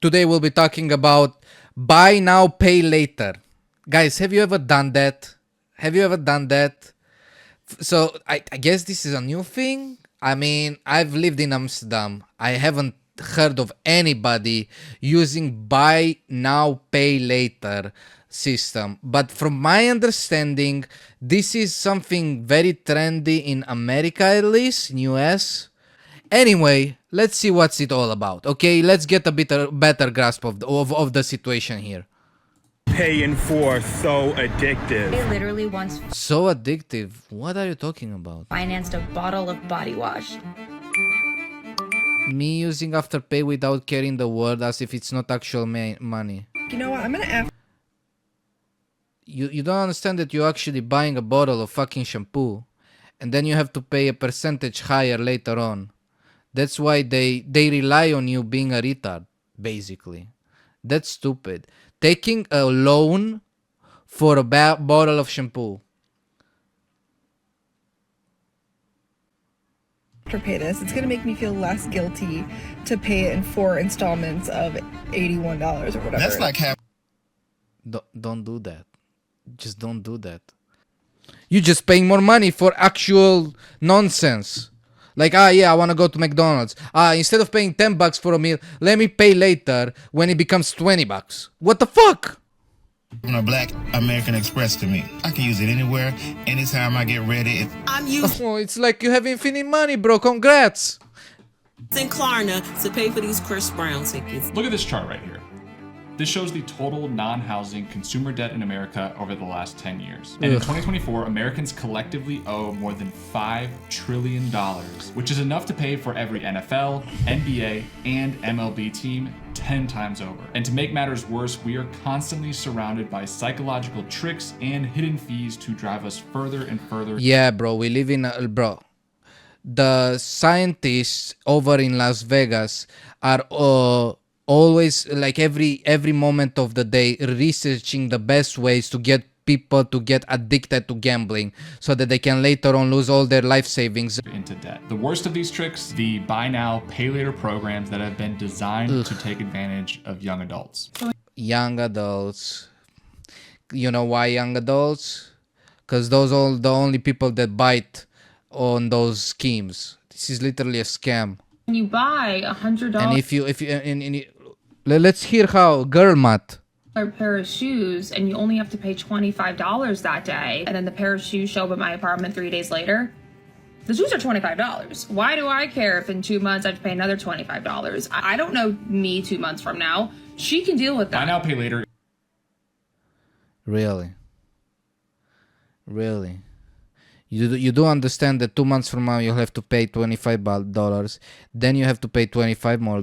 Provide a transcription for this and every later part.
Today we'll be talking about buy now, pay later. Guys, have you ever done that? Have you ever done that? So I guess this is a new thing. I mean, I've lived in Amsterdam. I haven't heard of anybody using buy now, pay later system. But from my understanding, this is something very trendy in America, at least in US. Anyway, let's see what's it all about. Okay, let's get a bit better grasp of the situation here. Paying for so addictive. I literally once So addictive. What are you talking about? financed a bottle of body wash. Me using Afterpay without caring the word as if it's not actual money. You know what? I'm gonna ask. You don't understand that you're actually buying a bottle of fucking shampoo, and then you have to pay a percentage higher later on. That's why they rely on you being a retard, basically. That's stupid. Taking a loan for a bottle of shampoo. Pay this. It's gonna make me feel less guilty to pay it in 4 installments of $81 or whatever. That's like half. Don't do that. Just don't do that. You're just paying more money for actual nonsense. Like, yeah, I want to go to McDonald's. Instead of paying $10 for a meal, let me pay later when it becomes $20. What the fuck? A black American Express to me. I can use it anywhere, anytime I get ready. I'm using Oh, it's like you have infinite money, bro. Congrats. Klarna to pay for these Chris Brown tickets. Look at this chart right here. This shows the total non-housing consumer debt in America over the last 10 years. And in 2024, Americans collectively owe more than $5 trillion, which is enough to pay for every NFL, NBA, and MLB team 10 times over. And to make matters worse, we are constantly surrounded by psychological tricks and hidden fees to drive us further and further. Yeah, bro. We live in bro. The scientists over in Las Vegas are always, like, every moment of the day, researching the best ways to get people to get addicted to gambling so that they can later on lose all their life savings into debt. The worst of these tricks, the buy now, pay later programs that have been designed to take advantage of young adults. Young adults. You know why young adults? Because those are the only people that bite on those schemes. This is literally a scam. When you buy $100 And if you let's hear how girl math. pair of shoes and you only have to pay $25 that day, and then the pair of shoes show up at my apartment 3 days later, the shoes are $25. Why do I care if in 2 months I have to pay another $25? I don't know me 2 months from now. She can deal with that. Buy now, pay later. Really? You do understand that 2 months from now you'll have to pay $25, then you have to pay $25 more,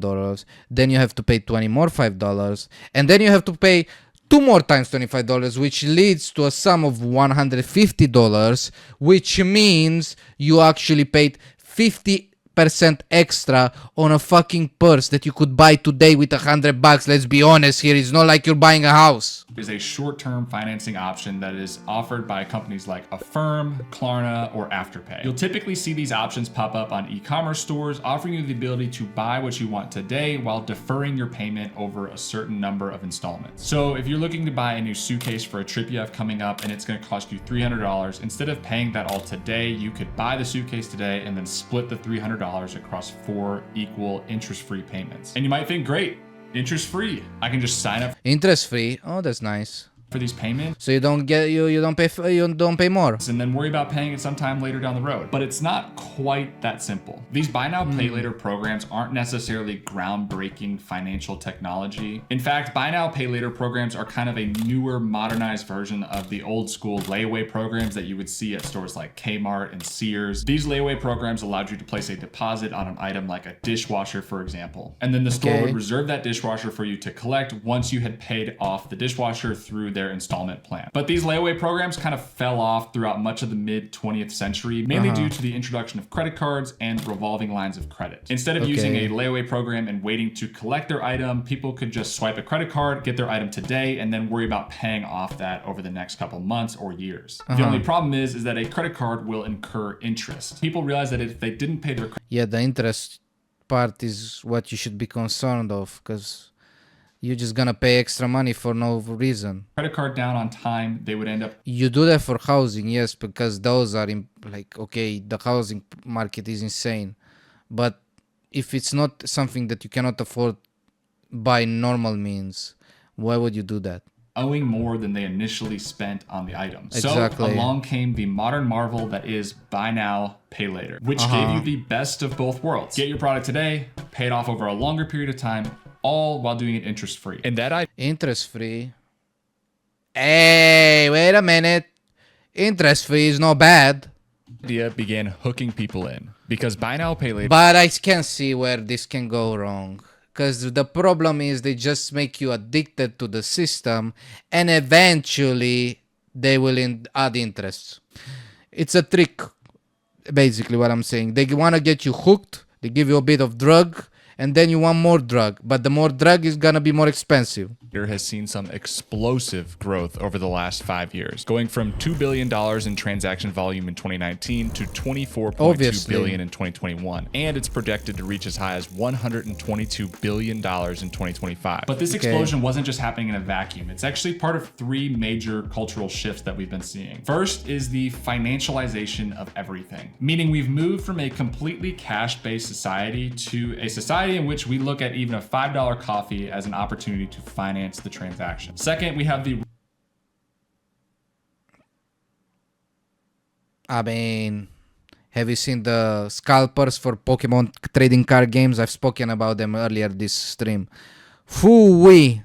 then you have to pay $20 more $5, and then you have to pay 2 more times $25, which leads to a sum of $150, which means you actually paid 50% extra on a fucking purse that you could buy today with $100. Let's be honest here, it's not like you're buying a house. Is a short-term financing option that is offered by companies like Affirm, Klarna, or Afterpay. You'll typically see these options pop up on e-commerce stores, offering you the ability to buy what you want today while deferring your payment over a certain number of installments. So if you're looking to buy a new suitcase for a trip you have coming up and it's going to cost you $300, instead of paying that all today, you could buy the suitcase today and then split the $300 across 4 equal interest-free payments. And you might think, great, interest-free. I can just sign up Interest free? Oh, that's nice. for these payments So you don't pay more. and then worry about paying it sometime later down the road. But it's not quite that simple. These buy now, pay later programs aren't necessarily groundbreaking financial technology. In fact, buy now, pay later programs are kind of a newer, modernized version of the old school layaway programs that you would see at stores like Kmart and Sears. These layaway programs allowed you to place a deposit on an item like a dishwasher, for example. And then the store would reserve that dishwasher for you to collect once you had paid off the dishwasher through their installment plan. But these layaway programs kind of fell off throughout much of the mid 20th century, mainly due to the introduction of credit cards and revolving lines of credit. Instead of using a layaway program and waiting to collect their item, people could just swipe a credit card, get their item today, and then worry about paying off that over the next couple months or years. The only problem is that a credit card will incur interest. People realize that if they didn't pay their Yeah, the interest part is what you should be concerned of, because You're just gonna pay extra money for no reason. credit card down on time, they would end up You do that for housing, yes, because those are like, okay, the housing market is insane. But if it's not something that you cannot afford by normal means, why would you do that? owing more than they initially spent on the item. Exactly. So along came the modern marvel that is buy now, pay later, which gave you the best of both worlds. Get your product today, pay it off over a longer period of time, all while doing it interest free. And that Interest free? Hey, wait a minute. Interest free is not bad. idea began hooking people in because buy now, pay later But I can see where this can go wrong. Because the problem is they just make you addicted to the system and eventually they will add interest. It's a trick, basically what I'm saying. They want to get you hooked. They give you a bit of drug and then you want more drug. But the more drug is going to be more expensive. has seen some explosive growth over the last 5 years, going from $2 billion in transaction volume in 2019 to $24.2 Obviously. billion in 2021. And it's projected to reach as high as $122 billion in 2025. But this explosion wasn't just happening in a vacuum. It's actually part of three major cultural shifts that we've been seeing. First is the financialization of everything, meaning we've moved from a completely cash-based society to a society in which we look at even a $5 coffee as an opportunity to finance the transaction. Second, we have the I mean, have you seen the scalpers for Pokemon trading card games? I've spoken about them earlier this stream. Foo-wee.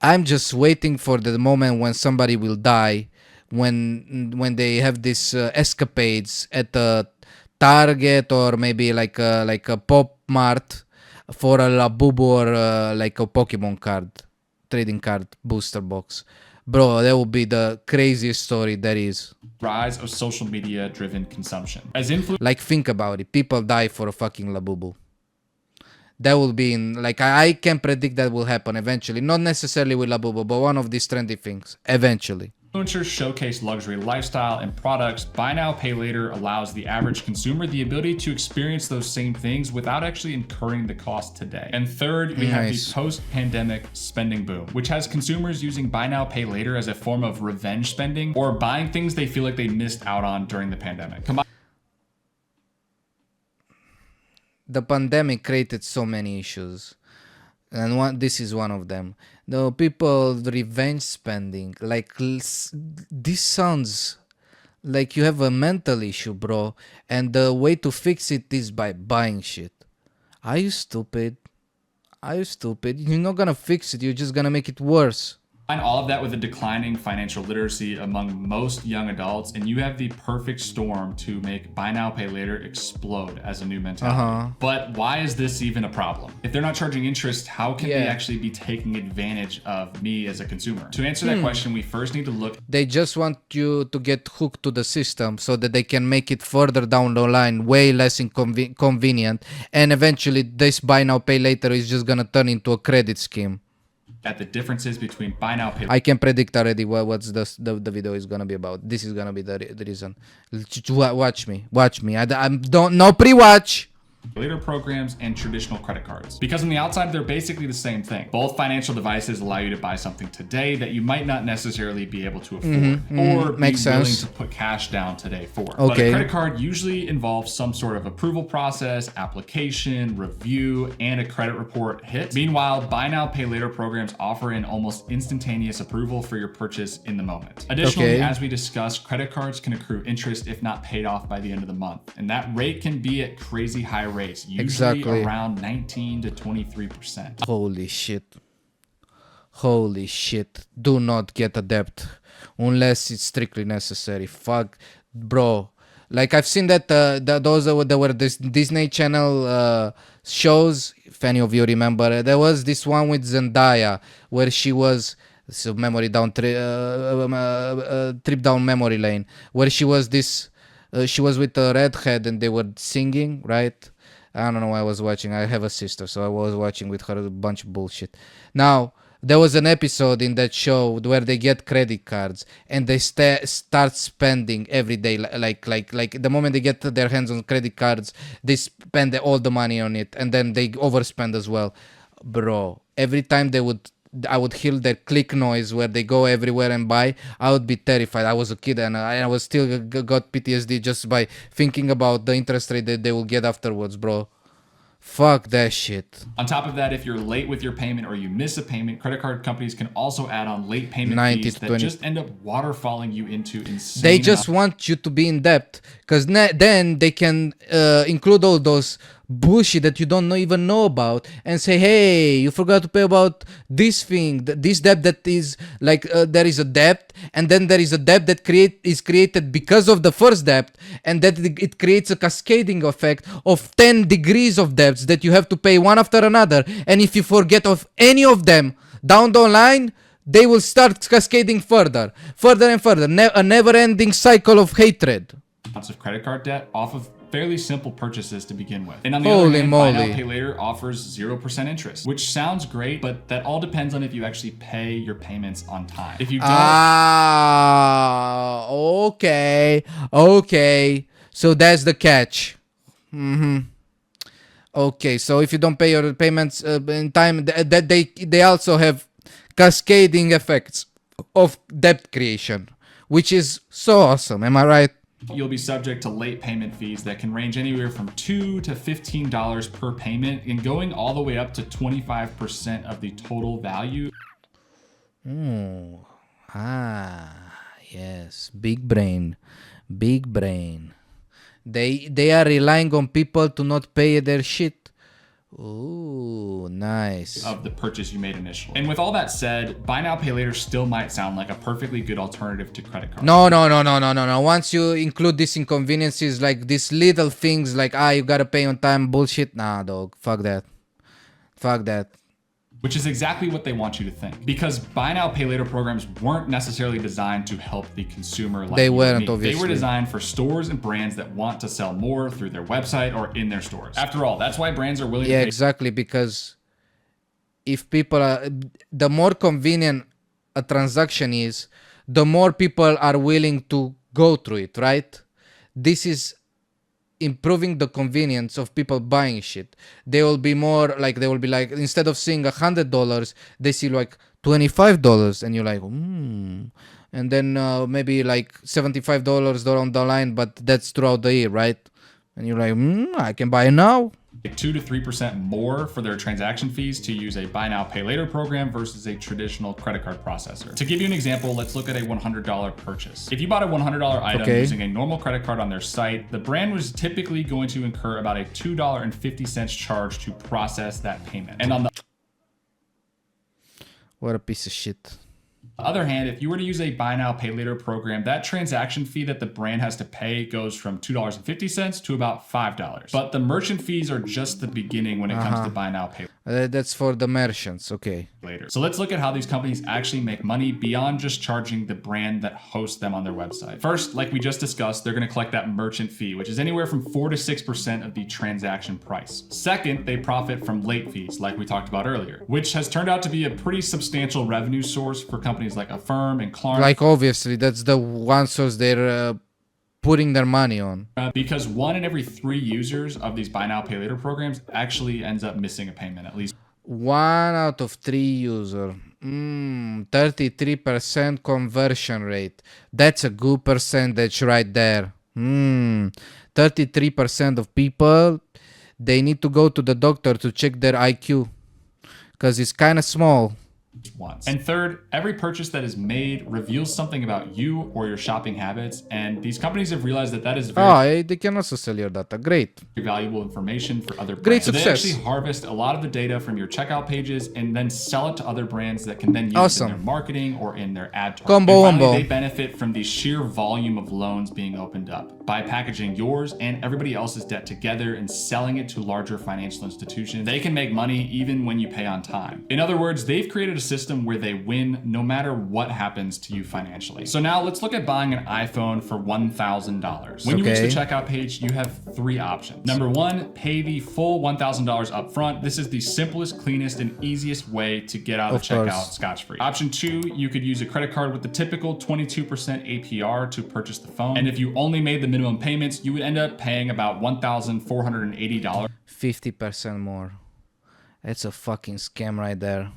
I'm just waiting for the moment when somebody will die, when they have these escapades at a Target or maybe like a Pop Mart for a Labubu or like a Pokemon card, trading card booster box. Bro, that would be the craziest story there is. rise of social media driven consumption. As Like, think about it. People die for a fucking Labubu. That will be in, like, I can predict that will happen eventually. Not necessarily with Labubu, but one of these trendy things. Eventually. influencers showcase luxury lifestyle and products, buy now, pay later allows the average consumer the ability to experience those same things without actually incurring the cost today. And third, we have the post-pandemic spending boom, which has consumers using buy now, pay later as a form of revenge spending or buying things they feel like they missed out on during the pandemic. The pandemic created so many issues. And this is one of them. The people revenge spending. Like, this sounds like you have a mental issue, bro. And the way to fix it is by buying shit. Are you stupid? Are you stupid? You're not gonna fix it. You're just gonna make it worse. Combine all of that with a declining financial literacy among most young adults, and you have the perfect storm to make buy now, pay later explode as a new mentality. But why is this even a problem? If they're not charging interest, how can they actually be taking advantage of me as a consumer? To answer that question, we first need to look. They just want you to get hooked to the system so that they can make it further down the line way less convenient, and eventually this buy now, pay later is just gonna turn into a credit scheme. At the differences between buy now, pay later. I can predict already what's the video is gonna be about. This is gonna be the reason. Watch me. I'm don't no pre-watch. Later programs and traditional credit cards. Because on the outside, they're basically the same thing. Both financial devices allow you to buy something today that you might not necessarily be able to afford or be willing to put cash down today for. But a credit card usually involves some sort of approval process, application, review, and a credit report hit. Meanwhile, buy now, pay later programs offer an almost instantaneous approval for your purchase in the moment. Additionally, as we discussed, credit cards can accrue interest if not paid off by the end of the month. And that rate can be at crazy high rates, usually around 19 to 23%. Holy shit. Do not get a debt unless it's strictly necessary. Fuck, bro. Like, I've seen that those that were this Disney Channel shows, if any of you remember, there was this one with Zendaya where she was trip down memory lane, where she was she was with a redhead and they were singing, right? I don't know why I was watching. I have a sister, so I was watching with her a bunch of bullshit. Now, there was an episode in that show where they get credit cards and they start spending every day. Like the moment they get their hands on credit cards, they spend all the money on it and then they overspend as well. bro, every time I would hear that click noise where they go everywhere and buy, I would be terrified. I was a kid and I was still got PTSD just by thinking about the interest rate that they will get afterwards, bro. Fuck that shit. On top of that, if you're late with your payment or you miss a payment, credit card companies can also add on late payment 90 fees to that 20. just end up waterfalling you into insane. They just want you to be in debt, because then they can include all those bullshit that you don't even know about and say, hey, you forgot to pay about this thing, this debt that is like there is a debt, and then there is a debt that is created because of the first debt, and that it creates a cascading effect of 10 degrees of debts that you have to pay one after another, and if you forget of any of them down the line, they will start cascading further and further, a never-ending cycle of hatred. Lots of credit card debt off of fairly simple purchases to begin with. And on the Holy other hand, buy moly. now, pay later offers 0% interest, which sounds great, but that all depends on if you actually pay your payments on time. If you don't, Okay. So that's the catch. Okay, so if you don't pay your payments in time, that they also have cascading effects of debt creation, which is so awesome. Am I right? you'll be subject to late payment fees that can range anywhere from $2 to $15 per payment and going all the way up to 25% of the total value. Yes, big brain. They are relying on people to not pay their shit. Ooh, nice. Of the purchase you made initially. And with all that said, buy now, pay later still might sound like a perfectly good alternative to credit cards. No. Once you include these inconveniences, like these little things like, you gotta pay on time bullshit, nah, dog. Fuck that. Which is exactly what they want you to think. Because buy now, pay later programs weren't necessarily designed to help the consumer like They you weren't, and me. obviously. They were designed for stores and brands that want to sell more through their website or in their stores. After all, that's why brands are willing to pay. Exactly, because if people are, the more convenient a transaction is, the more people are willing to go through it, right? This is improving the convenience of people buying shit. They will be like, instead of seeing $100, they see like $25, and you're like, and then maybe like $75 down the line, but that's throughout the year, right? And you're like, I can buy it now. 2 to 3% more for their transaction fees to use a buy now, pay later program versus a traditional credit card processor. To give you an example, let's look at a $100 purchase. If you bought a $100 item using a normal credit card on their site, the brand was typically going to incur about a $2.50 charge to process that payment. And on the What a piece of shit. other hand, if you were to use a buy now, pay later program, that transaction fee that the brand has to pay goes from $2.50 to about $5. But the merchant fees are just the beginning when it comes to buy now, pay That's for the merchants, okay. later. So let's look at how these companies actually make money beyond just charging the brand that hosts them on their website. First, like we just discussed, they're going to collect that merchant fee, which is anywhere from 4 to 6% of the transaction price. Second, they profit from late fees, like we talked about earlier, which has turned out to be a pretty substantial revenue source for companies like Affirm and Klarna. Like, obviously, that's the one source they're putting their money on. Because 1 in every 3 users of these buy now, pay later programs actually ends up missing a payment at least 1 out of 3 user. 33% conversion rate. That's a good percentage right there. 33% of people, they need to go to the doctor to check their IQ, because it's kind of small. once. And third, every purchase that is made reveals something about you or your shopping habits, and these companies have realized that that is very They can also sell your data. Great. valuable information for other brands. Great So success. they actually harvest a lot of the data from your checkout pages and then sell it to other brands that can then use it Awesome. in their marketing or in their ad targeting. Combo And finally, wombo. they benefit from the sheer volume of loans being opened up by packaging yours and everybody else's debt together and selling it to larger financial institutions. They can make money even when you pay on time. In other words, they've created a system where they win no matter what happens to you financially. So now let's look at buying an iPhone for $1,000. When you reach the Okay. checkout page, you have 3 options. Number 1, pay the full $1,000 up front. This is the simplest, cleanest, and easiest way to get out of the checkout course. scotch-free. Option 2, you could use a credit card with the typical 22% APR to purchase the phone. And if you only made the minimum payments, you would end up paying about $1,480. 50% more. That's a fucking scam right there.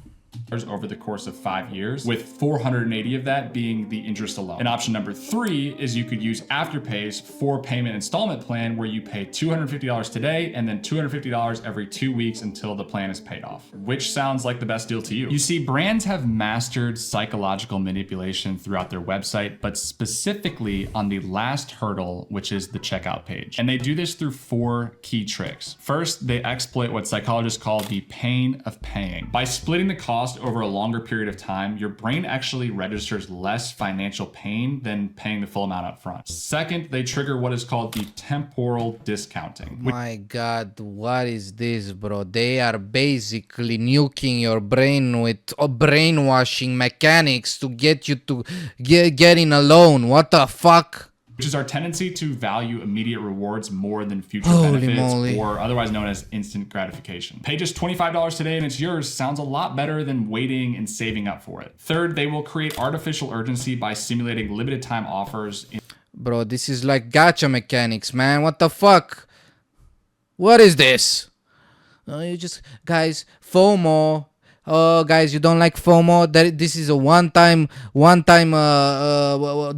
over the course of 5 years, with 480 of that being the interest alone. And option number 3 is you could use Afterpay's 4-payment installment plan where you pay $250 today and then $250 every 2 weeks until the plan is paid off. Which sounds like the best deal to you? You see, brands have mastered psychological manipulation throughout their website, but specifically on the last hurdle, which is the checkout page. And they do this through 4 key tricks. First, they exploit what psychologists call the pain of paying. By splitting the cost over a longer period of time, your brain actually registers less financial pain than paying the full amount up front. Second, they trigger what is called the temporal discounting. My God, what is this, bro? They are basically nuking your brain with brainwashing mechanics to get you to get in a loan. What the fuck? Which is our tendency to value immediate rewards more than future Holy benefits, moly. or otherwise known as instant gratification. Pay just $25 today and it's yours sounds a lot better than waiting and saving up for it. Third, they will create artificial urgency by simulating limited time offers. Bro, this is like gacha mechanics, man. What the fuck? What is this? You just, guys, FOMO. Oh, guys, you don't like FOMO? This is a one-time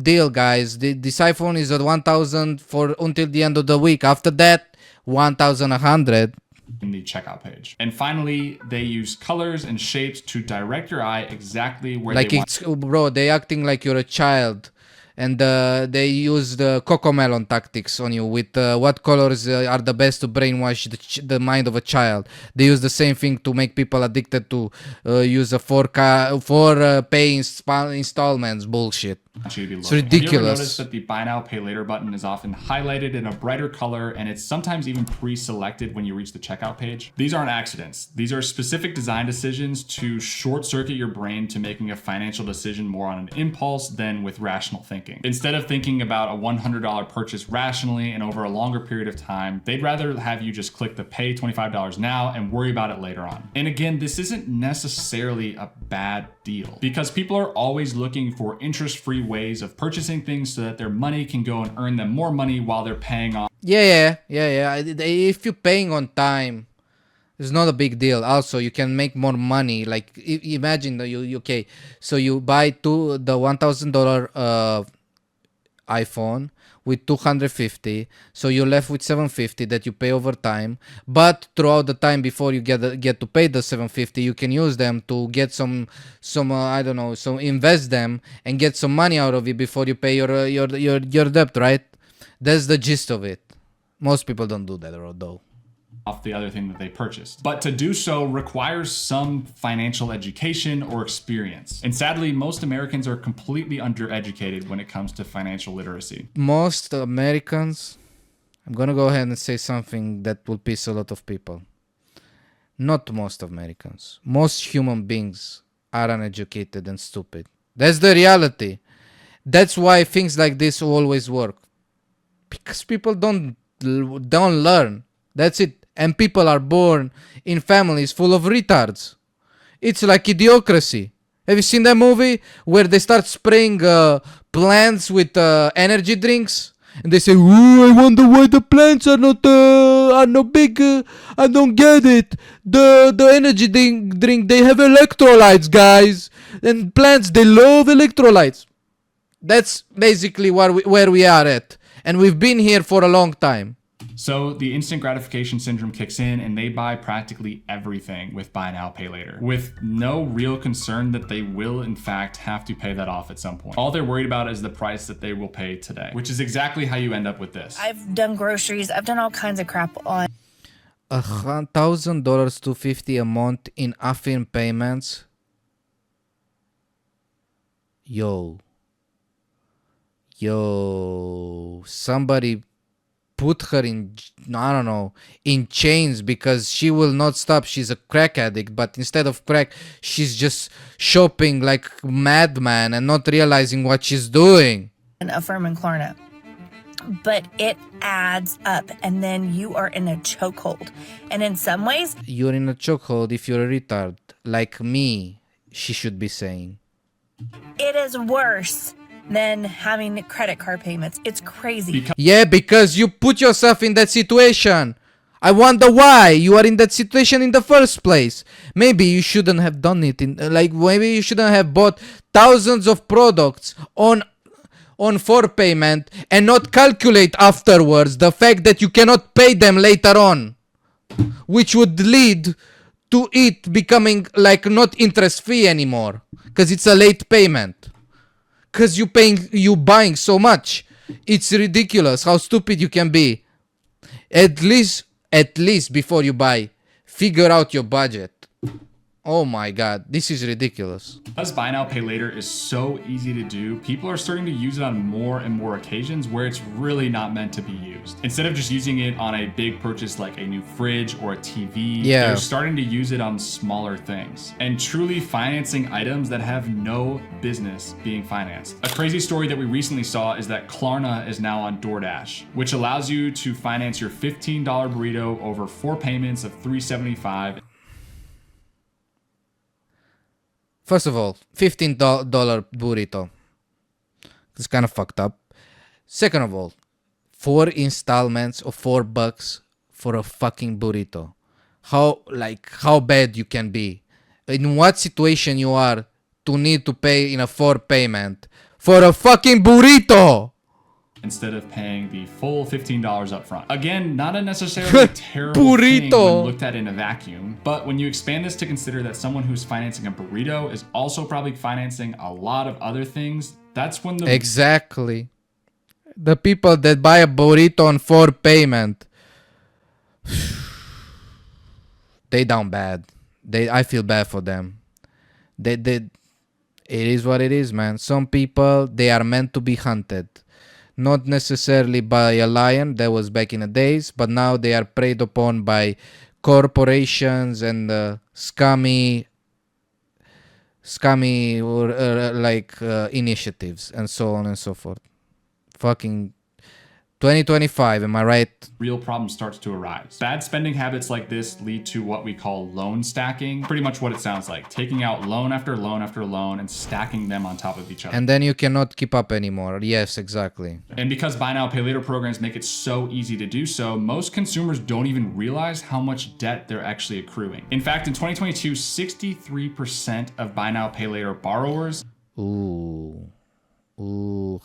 deal, guys. This iPhone is at 1,000 for until the end of the week. After that, 1,100. In the checkout page. And finally, they use colors and shapes to direct your eye exactly where Like they want. it's, bro, they acting like you're a child. And they use the cocomelon tactics on you with what colors are the best to brainwash the mind of a child. They use the same thing to make people addicted to use a 4-pay installments bullshit. It's ridiculous. Have you ever noticed that the buy now, pay later button is often highlighted in a brighter color and it's sometimes even pre-selected when you reach the checkout page? These aren't accidents. These are specific design decisions to short circuit your brain to making a financial decision more on an impulse than with rational thinking. Instead of thinking about a $100 purchase rationally and over a longer period of time, they'd rather have you just click the pay $25 now and worry about it later on. And again, this isn't necessarily a bad deal because people are always looking for interest-free ways of purchasing things so that their money can go and earn them more money while they're paying off. Yeah. If you're paying on time, it's not a big deal. Also, you can make more money. Like imagine that you okay, so you buy the $1,000 iPhone with 250, so you're left with 750 that you pay over time. But throughout the time before you get to pay the 750, you can use them to get some I don't know, so invest them and get some money out of it before you pay your debt, right? That's the gist of it. Most people don't do that though. Off the other thing that they purchased. But to do so requires some financial education or experience. And sadly, most Americans are completely undereducated when it comes to financial literacy. Most Americans, I'm gonna go ahead and say something that will piss a lot of people. Not most Americans. Most human beings are uneducated and stupid. That's the reality. That's why things like this always work. Because people don't learn. That's it. And people are born in families full of retards. It's like Idiocracy. Have you seen that movie where they start spraying plants with energy drinks? And they say, "Ooh, I wonder why the plants are not big. I don't get it. The energy drink, they have electrolytes, guys. And plants, they love electrolytes." That's basically where we are at. And we've been here for a long time. So the instant gratification syndrome kicks in and they buy practically everything with buy now, pay later, with no real concern that they will in fact have to pay that off at some point. All they're worried about is the price that they will pay today, which is exactly how you end up with this. I've done groceries. I've done all kinds of crap on $1,000 to $50 a month in affirm payments. Yo, somebody put her in, I don't know, in chains because she will not stop. She's a crack addict, but instead of crack, she's just shopping like a madman and not realizing what she's doing. Affirm and Klarna. But it adds up, and then you are in a chokehold. And in some ways, you're in a chokehold if you're a retard, like me, she should be saying. It is worse than having credit card payments. It's crazy. Yeah, because you put yourself in that situation. I wonder why you are in that situation in the first place. Maybe you shouldn't have done it. Maybe you shouldn't have bought thousands of products on for payment and not calculate afterwards the fact that you cannot pay them later on, which would lead to it becoming like not interest free anymore because it's a late payment. Because you buying so much. It's ridiculous how stupid you can be. At least before you buy, figure out your budget. Oh my god, this is ridiculous. Because buy now, pay later is so easy to do, people are starting to use it on more and more occasions where it's really not meant to be used. Instead of just using it on a big purchase like a new fridge or a TV, they're starting to use it on smaller things and truly financing items that have no business being financed. A crazy story that we recently saw is that Klarna is now on DoorDash, which allows you to finance your $15 burrito over 4 payments of $375. First of all, $15 burrito. It's kind of fucked up. Second of all, 4 installments of $4 for a fucking burrito. How bad you can be? In what situation you are to need to pay in a 4 payment for a fucking burrito? Instead of paying the full $15 up front. Again, not a necessarily terrible thing when looked at in a vacuum, but when you expand this to consider that someone who's financing a burrito is also probably financing a lot of other things, that's when the... Exactly. The people that buy a burrito on 4 payment, they down bad. I feel bad for them. It is what it is, man. Some people, they are meant to be hunted. Not necessarily by a lion, that was back in the days, but now they are preyed upon by corporations and scummy initiatives and so on and so forth. Fucking 2025, am I right? Real problem starts to arise. Bad spending habits like this lead to what we call loan stacking. Pretty much what it sounds like. Taking out loan after loan after loan and stacking them on top of each other. And then you cannot keep up anymore. Yes, exactly. And because buy now, pay later programs make it so easy to do so, most consumers don't even realize how much debt they're actually accruing. In fact, in 2022, 63% of buy now, pay later borrowers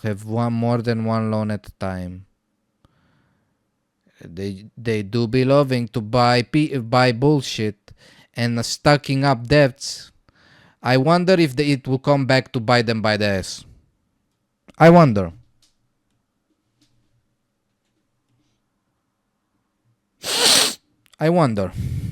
have more than one loan at a time. They do be loving to buy bullshit and stacking up debts. I wonder if it will come back to bite them by the ass. I wonder.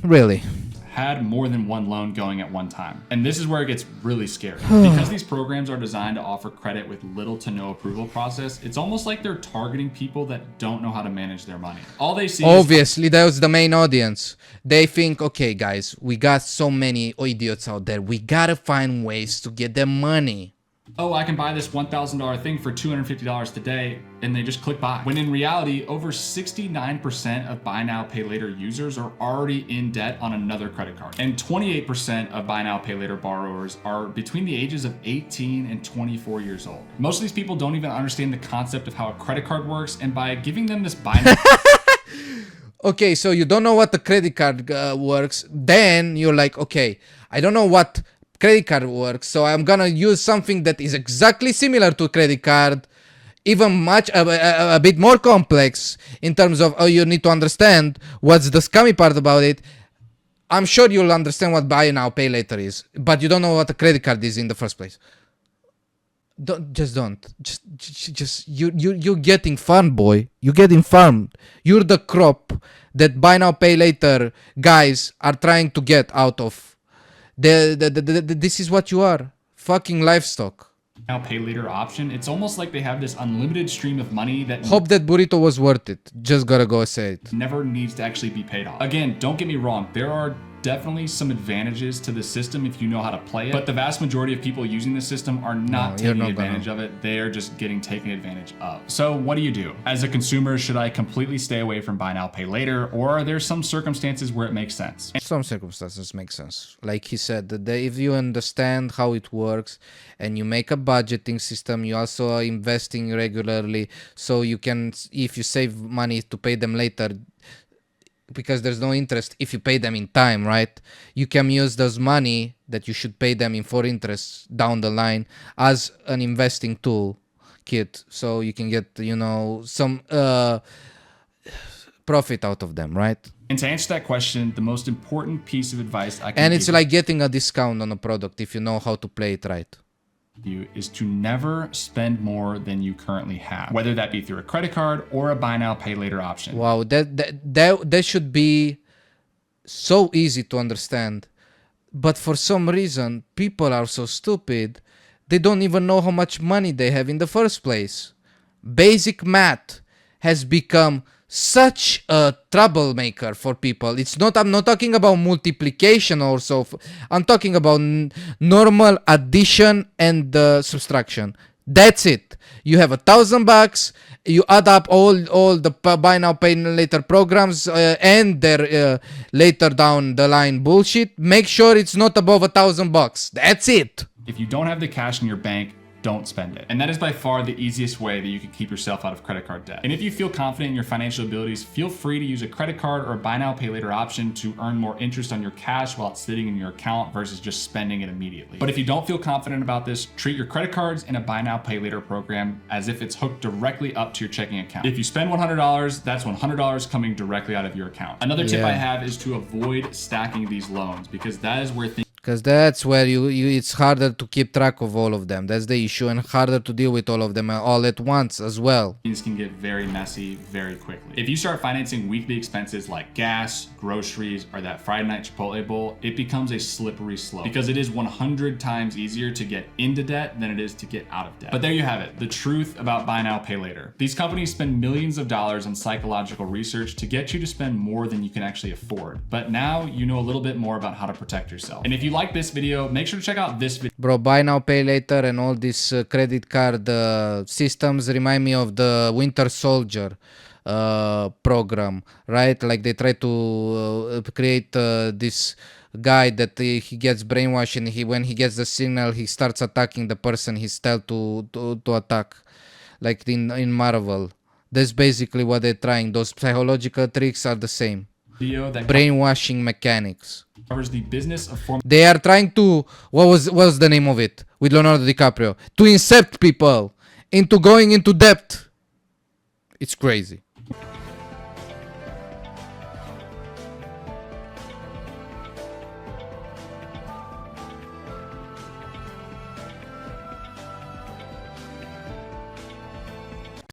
Really. Had more than one loan going at one time. And this is where it gets really scary. Because these programs are designed to offer credit with little to no approval process, it's almost like they're targeting people that don't know how to manage their money. All they see Obviously, that was the main audience. They think, okay, guys, we got so many idiots out there. We gotta find ways to get them money. Oh, I can buy this $1,000 thing for $250 today, and they just click buy. When in reality, over 69% of buy now, pay later users are already in debt on another credit card. And 28% of buy now, pay later borrowers are between the ages of 18 and 24 years old. Most of these people don't even understand the concept of how a credit card works, and by giving them this buy now... Okay, so you don't know what the credit card works, then you're like, okay, I don't know what credit card works, so I'm gonna use something that is exactly similar to credit card, even much a bit more complex in terms of you need to understand what's the scummy part about it. I'm sure you'll understand what buy now pay later is, but you don't know what a credit card is in the first place. You're getting farmed, boy. You're getting farmed. You're the crop that buy now pay later guys are trying to get out of. This is what you are. Fucking livestock. Now pay later option. It's almost like they have this unlimited stream of money that hope that burrito was worth it. Just gotta go say it. Never needs to actually be paid off. Again, don't get me wrong. There are definitely some advantages to the system if you know how to play it, but the vast majority of people using the system are not taking advantage of it. They are just getting taken advantage of. So what do you do? As a consumer, should I completely stay away from buy now, pay later, or are there some circumstances where it makes sense? Some circumstances make sense. Like he said, that if you understand how it works and you make a budgeting system, you also are investing regularly, so you can, if you save money to pay them later, because there's no interest if you pay them in time, right? You can use those money that you should pay them in for interest down the line as an investing tool kit, so you can get, you know, some profit out of them, right? And to answer that question, the most important piece of advice I can And give it's like getting a discount on a product if you know how to play it right. you is to never spend more than you currently have, whether that be through a credit card or a buy now, pay later option. Wow, that should be so easy to understand. But for some reason, people are so stupid, they don't even know how much money they have in the first place. Basic math has become such a troublemaker for people. I'm not talking about multiplication or so. I'm talking about normal addition and subtraction. That's it. You have $1,000. You add up all the buy now pay later programs and their later down the line bullshit. Make sure it's not above $1,000. That's it. If you don't have the cash in your bank, don't spend it. And that is by far the easiest way that you can keep yourself out of credit card debt. And if you feel confident in your financial abilities, feel free to use a credit card or a buy now, pay later option to earn more interest on your cash while it's sitting in your account versus just spending it immediately. But if you don't feel confident about this, treat your credit cards and a buy now, pay later program as if it's hooked directly up to your checking account. If you spend $100, that's $100 coming directly out of your account. Another tip I have is to avoid stacking these loans, because that is where things Because that's where it's harder to keep track of all of them. That's the issue, and harder to deal with all of them all at once as well. Things can get very messy very quickly. If you start financing weekly expenses like gas, groceries, or that Friday night Chipotle bowl, it becomes a slippery slope, because it is 100 times easier to get into debt than it is to get out of debt. But there you have it, the truth about buy now, pay later. These companies spend millions of dollars on psychological research to get you to spend more than you can actually afford. But now you know a little bit more about how to protect yourself. And if you like this video, make sure to check out this video. Bro, buy now, pay later and all these credit card systems remind me of the Winter Soldier program, right? Like they try to create this guy that he gets brainwashed, and when he gets the signal, he starts attacking the person he's told to attack, like in Marvel. That's basically what they're trying. Those psychological tricks are the same. Brainwashing mechanics. Covers the business of They are trying to, what was the name of it with Leonardo DiCaprio, to incept people into going into debt. It's crazy.